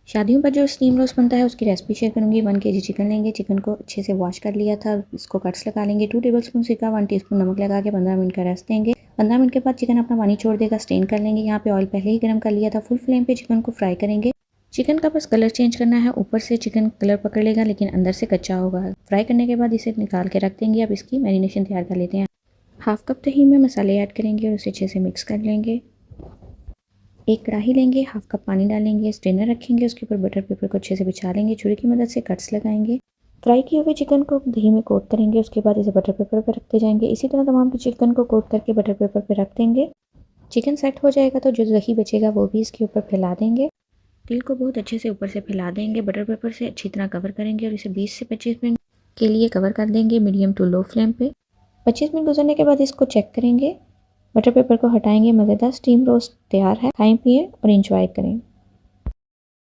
शादियों पर जो स्टीम रोस्ट बनता है उसकी रेसिपी शेयर करूंगी। 1 केजी चिकन लेंगे। चिकन को अच्छे से वॉश कर लिया था, इसको कट्स लगा लेंगे। 2 टेबलस्पून सिरका, 1 टीस्पून नमक लगा के 15 मिनट का रेस्ट देंगे। 15 मिनट के बाद चिकन अपना पानी छोड़ देगा, स्टेन कर लेंगे। यहाँ पे ऑयल पहले ही गर्म कर लिया था। फुल फ्लेम पे चिकन को फ्राई करेंगे। चिकन का बस कलर चेंज करना है, ऊपर से चिकन कलर पकड़ लेगा लेकिन अंदर से कच्चा होगा। फ्राई करने के बाद इसे निकाल के रख देंगे। अब इसकी मैरिनेशन तैयार कर लेते हैं। हाफ कप दही में मसाले ऐड करेंगे और उसे अच्छे से मिक्स कर लेंगे। एक कढ़ाई लेंगे, हाफ कप पानी डालेंगे, स्ट्रेनर रखेंगे, उसके ऊपर बटर पेपर को अच्छे से बिछा लेंगे। छुरी की मदद से कट्स लगाएंगे। फ्राई किए हुए चिकन को दही में कोट करेंगे, उसके बाद इसे बटर पेपर पर रखते जाएंगे। इसी तरह तमाम की चिकन को कोट करके बटर पेपर पर रख देंगे। चिकन सेट हो जाएगा तो जो दही बचेगा वो भी इसके ऊपर फैला देंगे। तिल को बहुत अच्छे से ऊपर से फैला देंगे। बटर पेपर से अच्छी तरह कवर करेंगे और इसे 20 से 25 मिनट के लिए कवर कर देंगे मीडियम टू लो फ्लेम पे। 25 मिनट गुजरने के बाद इसको चेक करेंगे, बटर पेपर को हटाएंगे। मज़ेदार स्टीम रोस्ट तैयार है। खाएं, पिएं और एंजॉय करें।